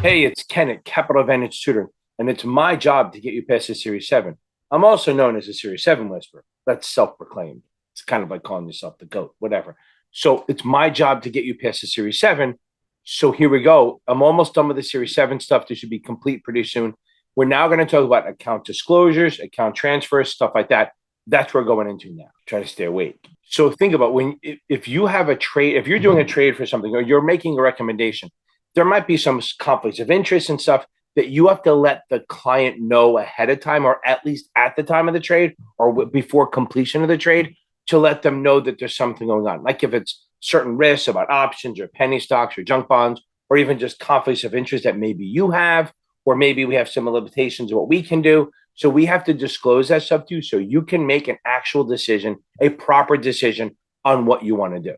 Hey, it's Ken at Capital Advantage Tutoring, and it's my job to get you past the Series 7. I'm also known as a Series 7 whisperer. That's self-proclaimed. It's kind of like calling yourself the GOAT, whatever. So it's my job to get you past the Series 7. So here we go. I'm almost done with the Series 7 stuff. This should be complete pretty soon. We're now going to talk about account disclosures, account transfers, stuff like that. That's what we're going into now. Try to stay awake. So think about if you have a trade, if you're doing a trade for something or you're making a recommendation, there might be some conflicts of interest and stuff that you have to let the client know ahead of time, or at least at the time of the trade or before completion of the trade, to let them know that there's something going on. Like if it's certain risks about options or penny stocks or junk bonds, or even just conflicts of interest that maybe you have, or maybe we have some limitations of what we can do. So we have to disclose that stuff to you so you can make an actual decision, a proper decision on what you want to do.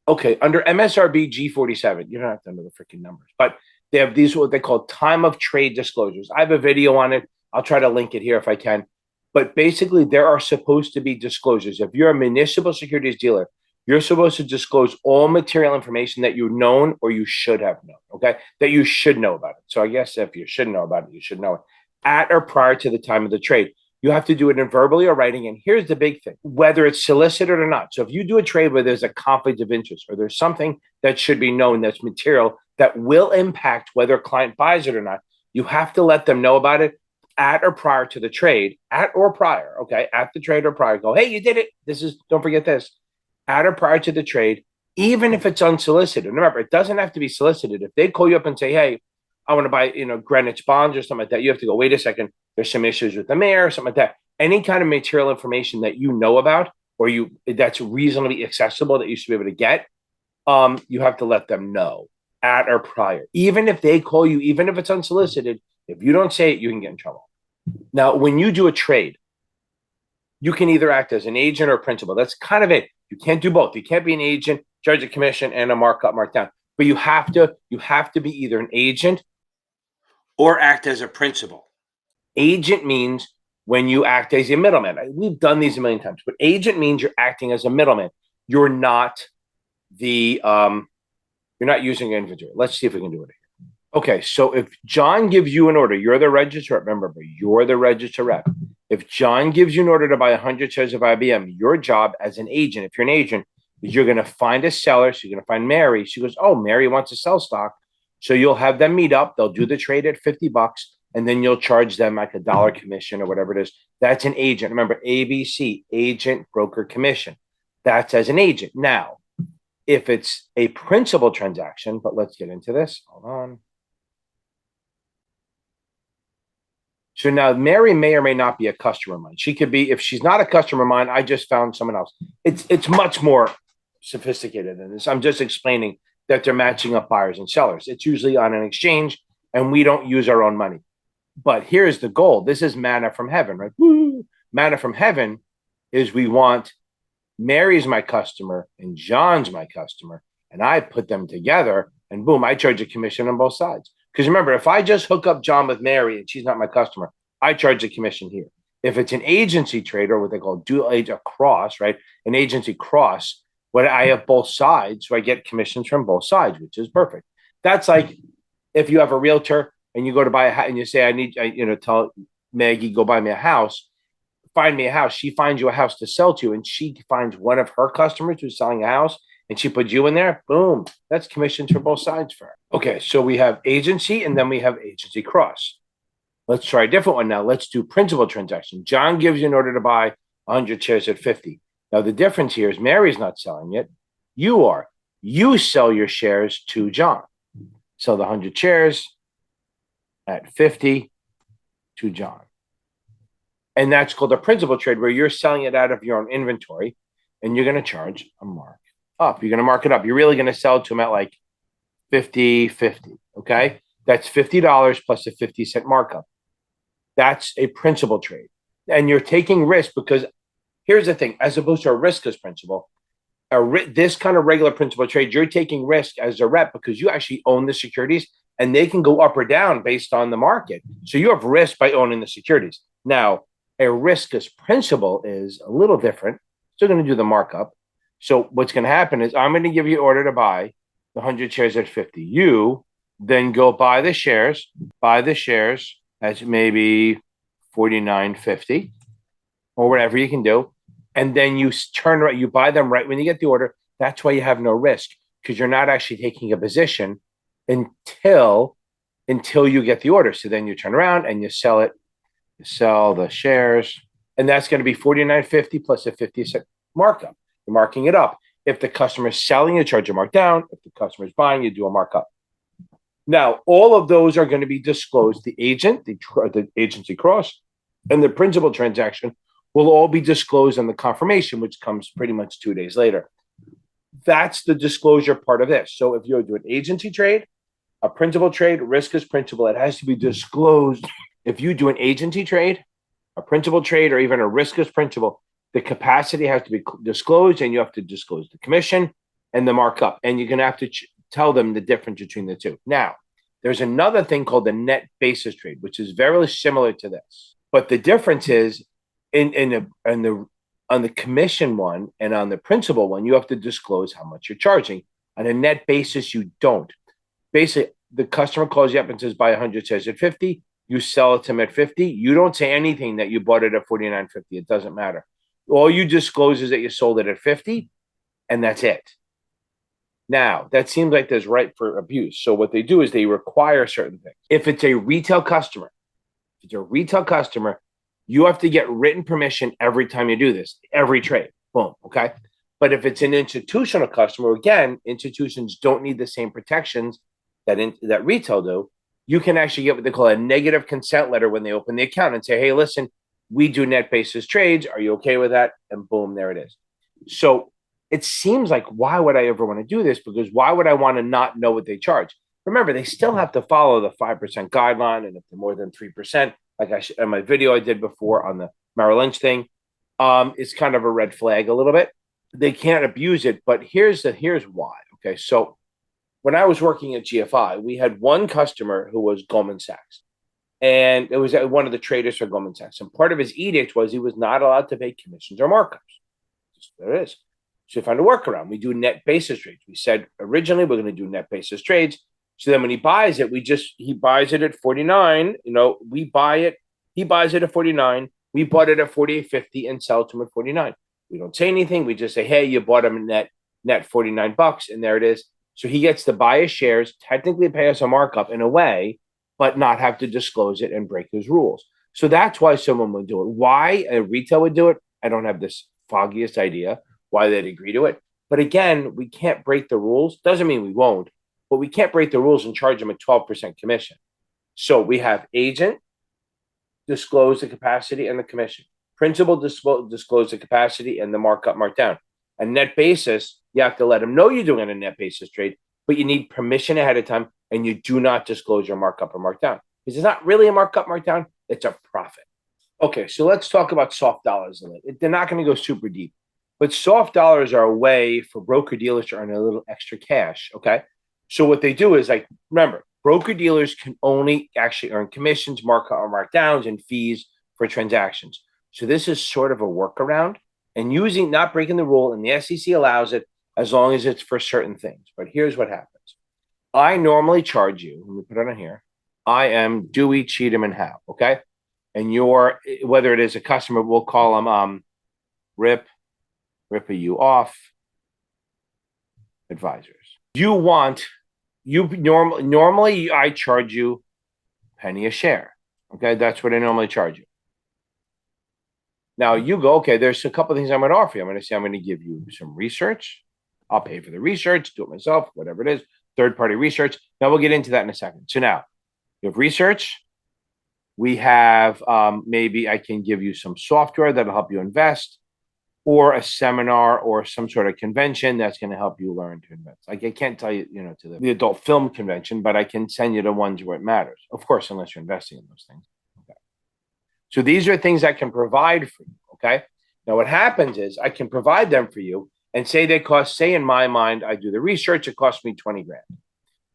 Okay, under MSRB G47, you don't have to know the freaking numbers, but they have these what they call time of trade disclosures. I have a video on it. I'll try to link it here if I can. But basically, there are supposed to be disclosures. If you're a municipal securities dealer, you're supposed to disclose all material information that you've known or you should have known, okay? That you should know about it. So I guess if you should know about it, you should know it at or prior to the time of the trade. You have to do it in verbally or writing. And here's the big thing, whether it's solicited or not. So if you do a trade where there's a conflict of interest or there's something that should be known that's material that will impact whether a client buys it or not, you have to let them know about it at or prior to the trade, at or prior, okay? At the trade or prior. Go, hey, you did it. Don't forget this. At or prior to the trade, even if it's unsolicited. And remember, it doesn't have to be solicited. If they call you up and say, hey, I want to buy, Greenwich bonds or something like that, you have to go, wait a second, there's some issues with the mayor or something like that. Any kind of material information that you know about or that's reasonably accessible that you should be able to get, you have to let them know at or prior. Even if they call you, even if it's unsolicited, if you don't say it, you can get in trouble. Now, when you do a trade, you can either act as an agent or a principal. That's kind of it. You can't do both. You can't be an agent, charge a commission, and a markup, markdown. But you have to be either an agent or act as a principal. Agent means when you act as a middleman. We've done these a million times, but agent means you're acting as a middleman. You're not you're not using inventory. Let's see if we can do it here. Okay, so if John gives you an order, you're the register rep. Remember, you're the register rep. If John gives you an order to buy 100 shares of IBM, your job as an agent, if you're an agent, is you're going to find a seller. So you're going to find Mary. She goes, oh, Mary wants to sell stock. So you'll have them meet up. They'll do the trade at $50, and then you'll charge them like $1 commission or whatever it is. That's an agent. Remember, ABC, agent, broker, commission. That's as an agent. Now, if it's a principal transaction, but let's get into this. Hold on. So now Mary may or may not be a customer of mine. She could be. If she's not a customer of mine, I just found someone else. It's much more sophisticated than this. I'm just explaining that they're matching up buyers and sellers. It's usually on an exchange, and we don't use our own money. But here's the goal. This is manna from heaven, right? Woo! Manna from heaven is we want Mary's my customer and John's my customer, and I put them together, and boom, I charge a commission on both sides. Because remember, if I just hook up John with Mary and she's not my customer, I charge a commission here. If it's an agency trade, or what they call a cross, right? An agency cross, when I have both sides, so I get commissions from both sides, which is perfect. That's like if you have a realtor and you go to buy a house and you say, I need, tell Maggie, go buy me a house, find me a house. She finds you a house to sell to, and she finds one of her customers who's selling a house, and she puts you in there. Boom. That's commissions for both sides for her. Okay, so we have agency, and then we have agency cross. Let's try a different one now. Let's do principal transaction. John gives you an order to buy 100 shares at 50. Now, the difference here is Mary's not selling it. You are. You sell your shares to John. Sell the 100 shares at 50 to John. And that's called a principal trade, where you're selling it out of your own inventory, and you're going to charge a mark up. You're going to mark it up. You're really going to sell it to them at like 50, okay? That's $50 plus a 50-cent markup. That's a principal trade. And you're taking risk because here's the thing, as opposed to a riskless principal, this kind of regular principal trade, you're taking risk as a rep because you actually own the securities, and they can go up or down based on the market. So you have risk by owning the securities. Now, a riskless principal is a little different. Still going to do the markup. So what's going to happen is I'm going to give you an order to buy the 100 shares at 50. You then go buy the shares as maybe 49.50 or whatever you can do. And then you turn right, you buy them right when you get the order. That's why you have no risk, because you're not actually taking a position until you get the order. So then you turn around and you sell it, you sell the shares, and that's going to be 49.50 plus a 50-cent markup. You're marking it up. If the customer is selling, you charge a markdown. If the customer is buying, you do a markup. Now, all of those are going to be disclosed. The agent, the agency cross, and the principal transaction will all be disclosed in the confirmation, which comes pretty much 2 days later. That's the disclosure part of this. So if you're doing agency trade, a principal trade, riskless principal, it has to be disclosed. If you do an agency trade, a principal trade, or even a riskless principal, the capacity has to be disclosed, and you have to disclose the commission and the markup. And you're going to have to tell them the difference between the two. Now, there's another thing called the net basis trade, which is very similar to this. But the difference is on the commission one and on the principal one, you have to disclose how much you're charging. On a net basis, you don't. Basically, the customer calls you up and says, buy 100, says at 50. You sell it to them at 50. You don't say anything that you bought it at 49.50. It doesn't matter. All you disclose is that you sold it at 50, and that's it. Now, that seems like there's right for abuse. So what they do is they require certain things. If it's a retail customer, you have to get written permission every time you do this, every trade. Boom. Okay. But if it's an institutional customer, again, institutions don't need the same protections that retail do. You can actually get what they call a negative consent letter when they open the account and say, hey, listen, we do net basis trades. Are you okay with that? And boom, there it is. So it seems like, why would I ever want to do this? Because why would I want to not know what they charge? Remember, they still have to follow the 5% guideline. And if they're more than 3%, like in my video I did before on the Merrill Lynch thing, it's kind of a red flag a little bit. They can't abuse it, but here's why. Okay, so when I was working at GFI, we had one customer who was Goldman Sachs, and it was one of the traders for Goldman Sachs. And part of his edict was he was not allowed to pay commissions or markups. Just, there it is. So we found a workaround. We do net basis trades. We said originally we're going to do net basis trades. So then when he buys it, he buys it at 49. We buy it. He buys it at 49. We bought it at 48.50 and sell it to him at 49. We don't say anything. We just say, hey, you bought him net $49, and there it is. So he gets to buy his shares, technically pay us a markup in a way, but not have to disclose it and break his rules. So that's why someone would do it. Why a retail would do it, I don't have this foggiest idea why they'd agree to it. But again, we can't break the rules. Doesn't mean we won't, but we can't break the rules and charge them a 12% commission. So we have agent disclose the capacity and the commission. Principal disclose the capacity and the markup markdown. A net basis, you have to let them know you're doing a net basis trade, but you need permission ahead of time, and you do not disclose your markup or markdown. Because it's not really a markup markdown, it's a profit. Okay, so let's talk about soft dollars. They're not going to go super deep, but soft dollars are a way for broker dealers to earn a little extra cash. Okay, so what they do is, like, remember, broker dealers can only actually earn commissions, markup or markdowns, and fees for transactions. So this is sort of a workaround, and not breaking the rule, and the SEC allows it as long as it's for certain things. But here's what happens. I normally charge you, let me put it on here. I am Dewey, Cheatham, and Howe, okay? And whether it is a customer, we'll call them Rip you off advisors. Normally I charge you penny a share, okay? That's what I normally charge you. Now you go, okay, there's a couple of things I'm going to offer you. I'm going to say I'm going to give you some research. I'll pay for the research, do it myself, whatever it is, third-party research. Now we'll get into that in a second. So now you have research. We have maybe I can give you some software that'll help you invest, or a seminar or some sort of convention that's going to help you learn to invest. Like, I can't tell you, to the adult film convention, but I can send you to ones where it matters. Of course, unless you're investing in those things. Okay. So these are things I can provide for you, okay? Now what happens is I can provide them for you and say in my mind, I do the research, it costs me 20 grand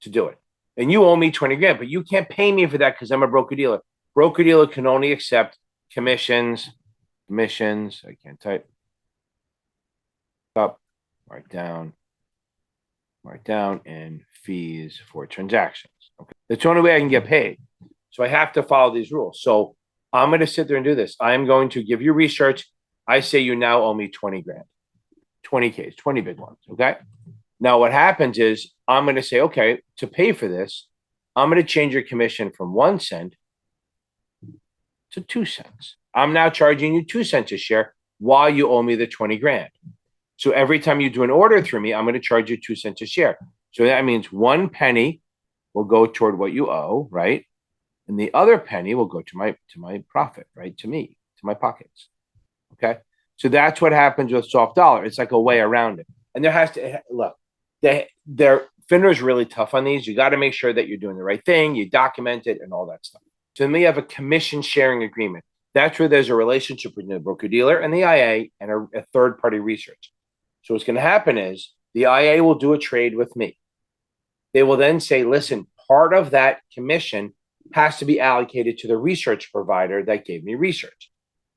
to do it. And you owe me 20 grand, but you can't pay me for that because I'm a broker dealer. Broker dealer can only accept commissions, I can't type, up, mark down, and fees for transactions. Okay. That's the only way I can get paid. So I have to follow these rules. So I'm going to sit there and do this. I'm going to give you research. I say you now owe me 20 grand, 20 Ks, 20 big ones. Okay. Now what happens is I'm going to say, okay, to pay for this, I'm going to change your commission from 1 cent to 2 cents. I'm now charging you 2 cents a share while you owe me the 20 grand. So every time you do an order through me, I'm going to charge you 2 cents a share. So that means 1 penny will go toward what you owe, right? And the other penny will go to my profit, right? To me, to my pockets. Okay. So that's what happens with soft dollar. It's like a way around it. And there has to look, their FINRA is really tough on these. You got to make sure that you're doing the right thing, you document it and all that stuff. So then we have a commission sharing agreement. That's where there's a relationship between the broker dealer and the IA and a third party research. So what's going to happen is the IA will do a trade with me. They will then say, listen, part of that commission has to be allocated to the research provider that gave me research.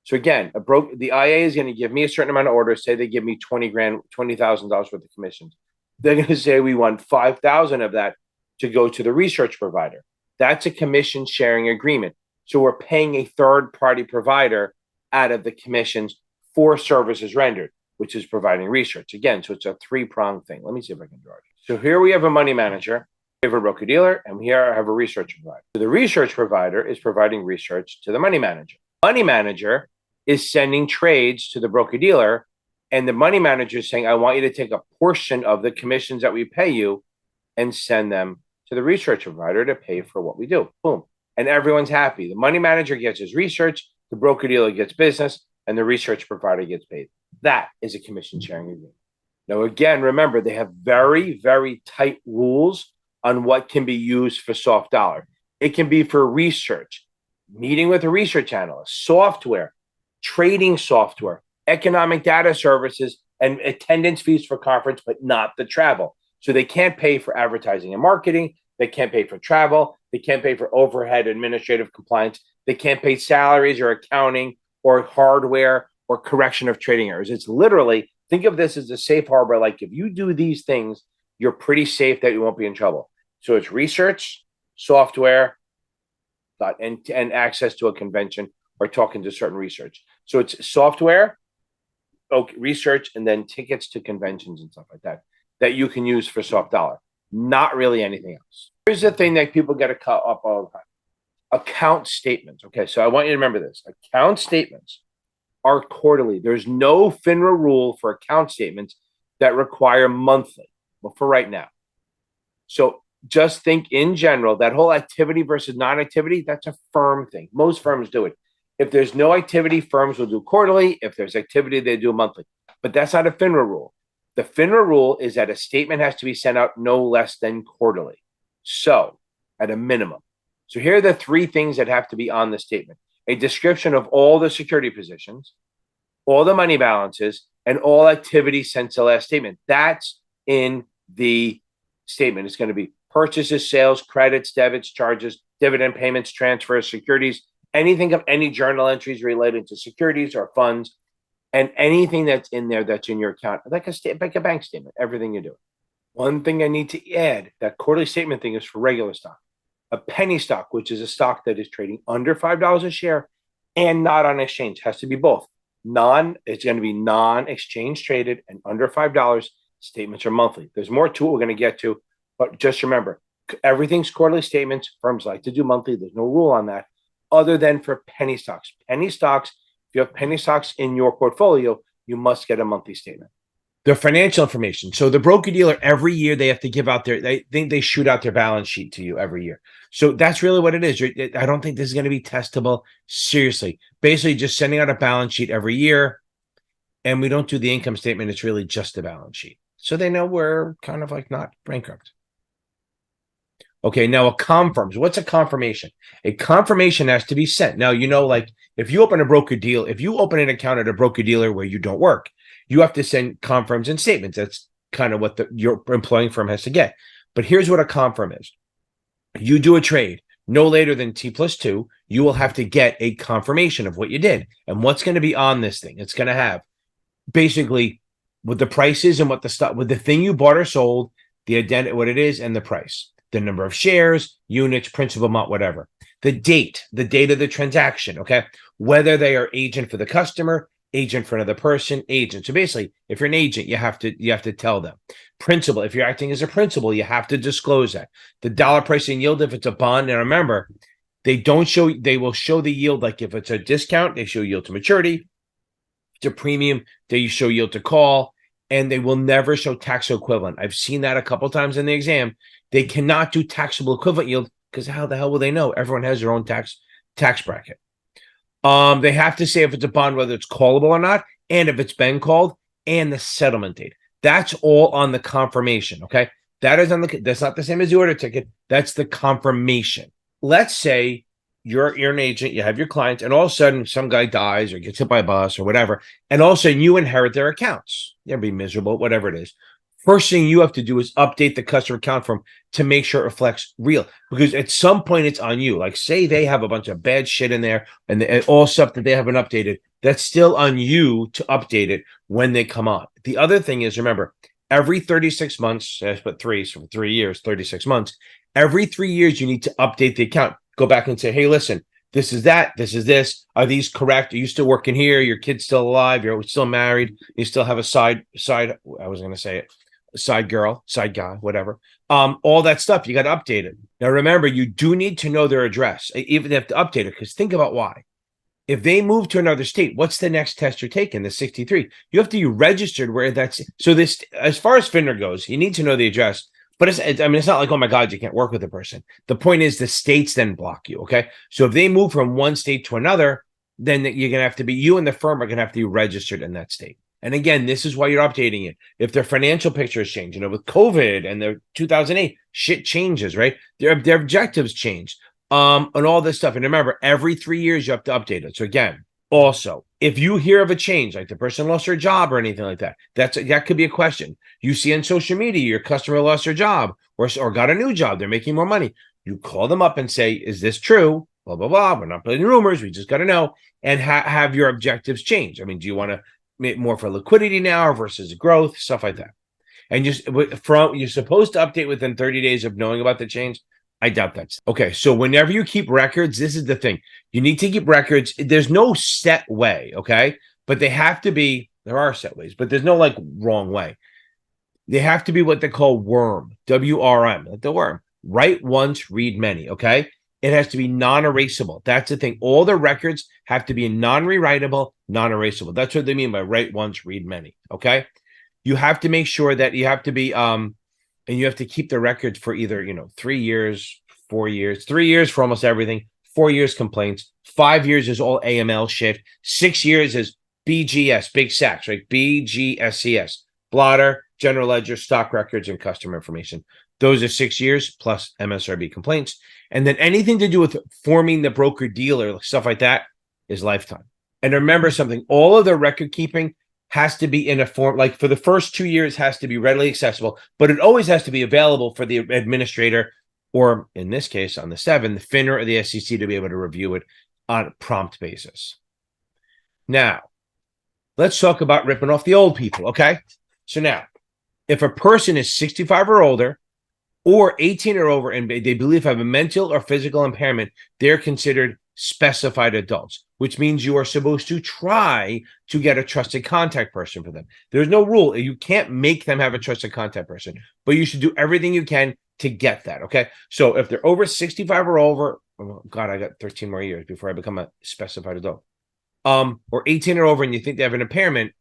So again, the IA is going to give me a certain amount of orders. Say they give me 20 grand, $20,000 worth of commissions. They're going to say we want 5,000 of that to go to the research provider. That's a commission sharing agreement. So we're paying a third party provider out of the commissions for services rendered, which is providing research. Again, so it's a 3-pronged thing. Let me see if I can draw it. So here we have a money manager, we have a broker dealer, and here I have a research provider. So the research provider is providing research to the money manager. Money manager is sending trades to the broker dealer, and the money manager is saying, I want you to take a portion of the commissions that we pay you and send them to the research provider to pay for what we do. Boom. And everyone's happy. The money manager gets his research, the broker dealer gets business, and the research provider gets paid. That is a commission sharing agreement. Now, again, remember, they have very, very tight rules on what can be used for soft dollar. It can be for research, meeting with a research analyst, software, trading software, economic data services, and attendance fees for conference, but not the travel. So they can't pay for advertising and marketing. They can't pay for travel. They can't pay for overhead administrative compliance. They can't pay salaries or accounting or hardware or correction of trading errors. It's literally, think of this as a safe harbor. Like if you do these things, you're pretty safe that you won't be in trouble. So it's research, software, and access to a convention or talking to certain research. So it's software, research, and then tickets to conventions and stuff like that that you can use for soft dollar. Not really anything else. Here's the thing that people get caught up all the time. Account statements. Okay, so I want you to remember this. Account statements are quarterly. There's no FINRA rule for account statements that require monthly, well, for right now. So just think in general, that whole activity versus non-activity, that's a firm thing. Most firms do it. If there's no activity, firms will do quarterly. If there's activity, they do monthly. But that's not a FINRA rule. The FINRA rule is that a statement has to be sent out no less than quarterly. So at a minimum. So here are the 3 things that have to be on the statement. A description of all the security positions, all the money balances, and all activity since the last statement. That's in the statement. It's going to be purchases, sales, credits, debits, charges, dividend payments, transfers, securities, anything of any journal entries related to securities or funds, and anything that's in there that's in your account, like a bank statement, everything you do. One thing I need to add, that quarterly statement thing is for regular stock. A penny stock, which is a stock that is trading under $5 a share and not on exchange, has to be both. It's going to be non-exchange traded and under $5. Statements are monthly. There's more to it we're going to get to, but just remember, everything's quarterly statements. Firms like to do monthly. There's no rule on that other than for penny stocks. Penny stocks, if you have penny stocks in your portfolio, you must get a monthly statement. Their financial information. So the broker dealer, every year they have to give out they shoot out their balance sheet to you every year. So that's really what it is. I don't think this is going to be testable. Seriously. Basically just sending out a balance sheet every year, and we don't do the income statement. It's really just the balance sheet. So they know we're kind of like not bankrupt. Okay, now a confirms. What's a confirmation? A confirmation has to be sent. Now, like if you open an account at a broker dealer where you don't work, you have to send confirms and statements. That's kind of what your employing firm has to get. But here's what a confirm is. You do a trade no later than T+2, you will have to get a confirmation of what you did. And what's going to be on this thing? It's going to have basically what the price is and what the stock, with the thing you bought or sold, the identity, what it is, and the price. the number of shares, units, principal amount, whatever. The date of the transaction, okay? Whether they are agent for the customer, agent for another person, agent. So basically, if you're an agent, you have to tell them. Principal, if you're acting as a principal, you have to disclose that. The dollar price and yield if it's a bond. And remember, they will show the yield, like if it's a discount, they show yield to maturity. To premium, they show yield to call, and they will never show taxable equivalent. I've seen that a couple times in the exam. They cannot do taxable equivalent yield because how the hell will they know? Everyone has their own tax bracket. They have to say if it's a bond, whether it's callable or not, and if it's been called, and the settlement date. That's all on the confirmation. Okay, that's not the same as the order ticket. That's the confirmation. Let's say you're an agent, you have your clients, and all of a sudden some guy dies or gets hit by a bus or whatever, and all of a sudden you inherit their accounts. They'll be miserable, whatever it is. First thing you have to do is update the customer account form to make sure it reflects real, because at some point it's on you. Like say they have a bunch of bad shit in there and all stuff that they haven't updated. That's still on you to update it when they come on. The other thing is, remember, every 36 months, I put 3, so 3 years, 36 months, every 3 years you need to update the account. Go back and say, hey, listen, this is that, this is this. Are these correct? Are you still working here? Your kid's still alive? You're still married? You still have a side, I was going to say it, side girl, side guy, whatever. All that stuff, you got to update it. Now, remember, you do need to know their address, even if they have to update it, because think about why. If they move to another state, what's the next test you're taking? The 63. You have to be registered where that's. So this, as far as finra goes, you need to know the address. But it's not like, oh my God, you can't work with a person. The point is the states then block you, okay? So if they move from one state to another, then you're going to have to be, you and the firm are going to have to be registered in that state. And again, this is why you're updating it. If their financial picture has changed, with COVID and the 2008, shit changes, right? Their objectives change, and all this stuff. And remember, every 3 years, you have to update it. So again, also, if you hear of a change, like the person lost their job or anything like that, that could be a question. You see on social media, your customer lost their job or got a new job. They're making more money. You call them up and say, is this true? Blah, blah, blah. We're not putting rumors. We just got to know. And have your objectives change. I mean, do you want to make more for liquidity now versus growth, stuff like that? And you're supposed to update within 30 days of knowing about the change. I doubt that's okay. So whenever you keep records, this is the thing. You need to keep records. There's no set way, okay? But they have to be, there are set ways, but there's no like wrong way. They have to be what they call WORM, W-R-M, like the worm. Write once, read many, okay? It has to be non-erasable. That's the thing. All the records have to be non-rewritable, non-erasable. That's what they mean by write once, read many, okay? You have to make sure that you have to be, and you have to keep the records for either, 3 years, 4 years, 3 years for almost everything, 4 years complaints, 5 years is all AML shit, 6 years is BGS, big sacks, right? BGSCS, blotter, general ledger, stock records, and customer information. Those are 6 years plus MSRB complaints. And then anything to do with forming the broker dealer, stuff like that, is lifetime. And remember something, all of the record keeping has to be in a form, like for the first 2 years has to be readily accessible, but it always has to be available for the administrator, or in this case, on the 7, the FINRA or the SEC to be able to review it on a prompt basis. Now, let's talk about ripping off the old people, okay? So now, if a person is 65 or older, or 18 or over, and they believe have a mental or physical impairment, they're considered specified adults, which means you are supposed to try to get a trusted contact person for them. There's no rule. You can't make them have a trusted contact person, but you should do everything you can to get that, okay? So if they're over 65 or over, oh God, I got 13 more years before I become a specified adult, or 18 or over, and you think they have an impairment,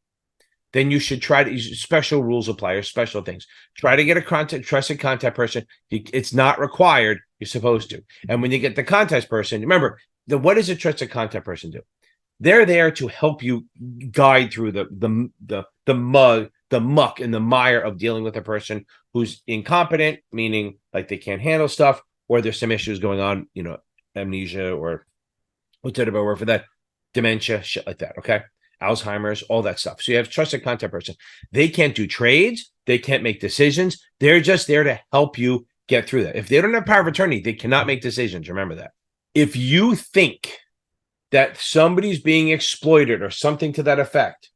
then you should try to use special rules apply or special things. Try to get a trusted contact person. It's not required. You're supposed to. And when you get the contact person, remember, what does a trusted contact person do? They're there to help you guide through the muck and the mire of dealing with a person who's incompetent, meaning like they can't handle stuff, or there's some issues going on, amnesia, or what's that about word for that? Dementia, shit like that, okay? Alzheimer's, all that stuff. So you have a trusted contact person. They can't do trades. They can't make decisions. They're just there to help you get through that. If they don't have power of attorney, they cannot make decisions. Remember that. If you think that somebody's being exploited or something to that effect,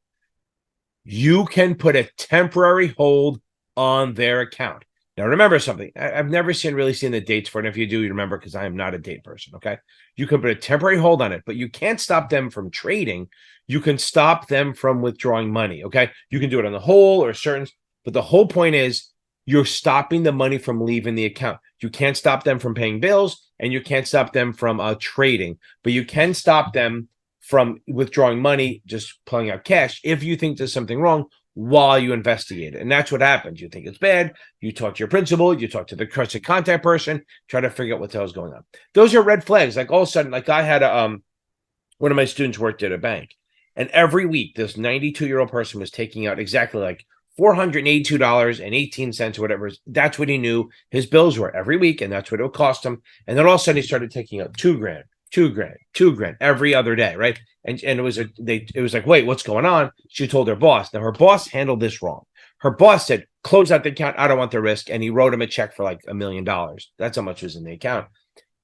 you can put a temporary hold on their account. Now, remember something. I've never really seen the dates for it. And if you do, you remember because I am not a date person. Okay. You can put a temporary hold on it, but you can't stop them from trading. You can stop them from withdrawing money. Okay. You can do it on the whole or certain, but the whole point is you're stopping the money from leaving the account. You can't stop them from paying bills and you can't stop them from trading, but you can stop them from withdrawing money, just pulling out cash if you think there's something wrong while you investigate it. And that's what happens. You think it's bad. You talk to your principal, you talk to the trusted contact person, try to figure out what the hell's going on. Those are red flags. Like all of a sudden, like I had one of my students worked at a bank, and every week this 92-year-old person was taking out exactly like $482.18 or whatever. That's what he knew his bills were every week, and that's what it would cost him. And then all of a sudden he started taking out 2 grand, 2 grand, 2 grand every other day, right? And it was like, wait, what's going on? She told her boss. Now her boss handled this wrong. Her boss said, close out the account. I don't want the risk. And he wrote him a check for like $1 million. That's how much was in the account.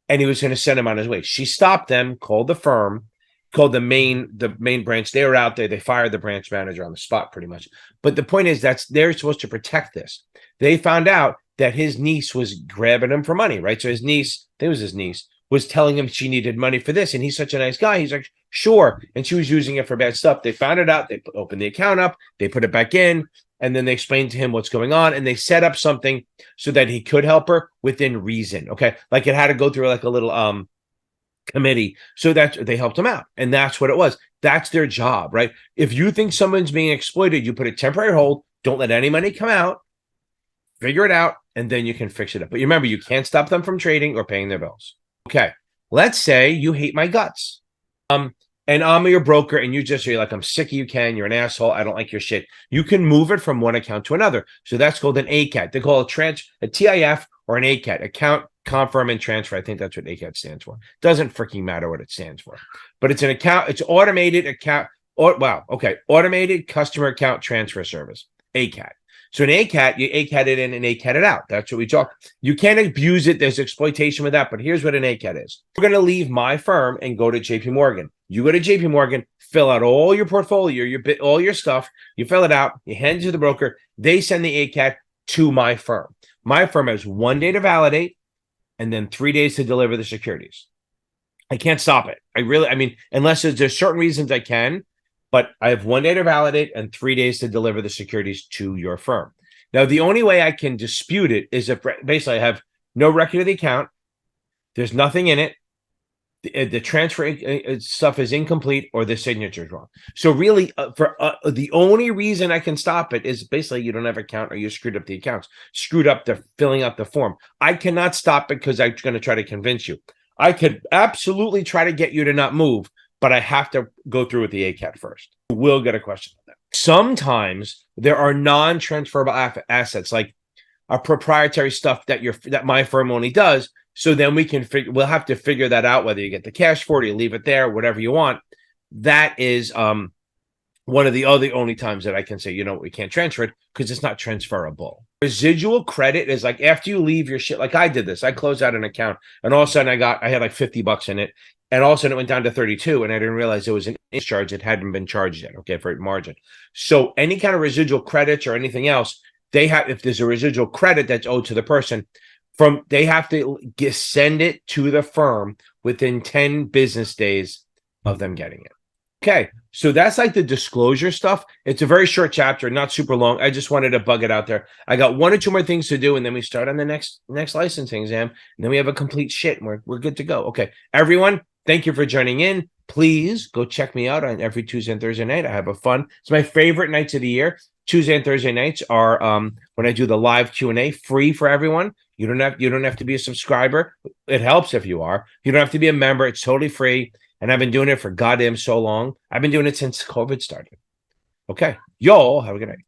And he was going to send him on his way. She stopped them, called the firm, called the main branch. They were out there. They fired the branch manager on the spot pretty much. But the point is they're supposed to protect this. They found out that his niece was grabbing him for money, right? So his niece, I think it was his niece, was telling him she needed money for this. And he's such a nice guy. He's like, sure. And she was using it for bad stuff. They found it out. They opened the account up. They put it back in. And then they explained to him what's going on. And they set up something so that he could help her within reason. Okay. Like it had to go through like a little committee. So that they helped him out. And that's what it was. That's their job, right? If you think someone's being exploited, you put a temporary hold. Don't let any money come out. Figure it out. And then you can fix it up. But remember, you can't stop them from trading or paying their bills. Okay, let's say you hate my guts. And I'm your broker, and you're like, I'm sick of you, Ken. You're an asshole. I don't like your shit. You can move it from one account to another. So that's called an ACAT. They call it a TIF or an ACAT, account, confirm, and transfer. I think that's what ACAT stands for. Doesn't freaking matter what it stands for. But it's an account, it's automated account, automated customer account transfer service, ACAT. So an ACAT, you ACAT it in and ACAT it out. That's what we talk. You can't abuse it. There's exploitation with that. But here's what an ACAT is. We're going to leave my firm and go to JP Morgan. You go to JP Morgan, fill out all your portfolio, all your stuff. You fill it out. You hand it to the broker. They send the ACAT to my firm. My firm has 1 day to validate and then 3 days to deliver the securities. I can't stop it. Unless there's certain reasons I can. But I have 1 day to validate and 3 days to deliver the securities to your firm. Now, the only way I can dispute it is if basically I have no record of the account, there's nothing in it, the transfer stuff is incomplete, or the signature is wrong. So really, the only reason I can stop it is basically you don't have an account or you screwed up the accounts, screwed up the filling out the form. I cannot stop it because I'm going to try to convince you. I could absolutely try to get you to not move, but I have to go through with the ACAT first. We'll get a question on that. Sometimes there are non-transferable assets, like a proprietary stuff that my firm only does. So then we'll have to figure that out, whether you get the cash for it, you leave it there, whatever you want. That is one of the only times that I can say, we can't transfer it because it's not transferable. Residual credit is like after you leave your shit. Like I did this. I closed out an account and all of a sudden I had like $50 in it. And all of a sudden it went down to 32 and I didn't realize it was an interest charge. It hadn't been charged yet. Okay. For margin. So any kind of residual credits or anything else, if there's a residual credit that's owed to the person, they have to send it to the firm within 10 business days of them getting it. Okay, so that's like the disclosure stuff. It's a very short chapter, not super long. I just wanted to bug it out there. I got 1 or 2 more things to do, and then we start on the next licensing exam, and then we have a complete shit, and we're good to go. Okay, everyone, thank you for joining in. Please go check me out on every Tuesday and Thursday night. I have a fun. It's my favorite nights of the year. Tuesday and Thursday nights are when I do the live Q&A, free for everyone. You don't have to be a subscriber. It helps if you are. You don't have to be a member. It's totally free. And I've been doing it for goddamn so long. I've been doing it since COVID started. Okay. Y'all have a good night.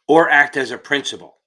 or act as a principal.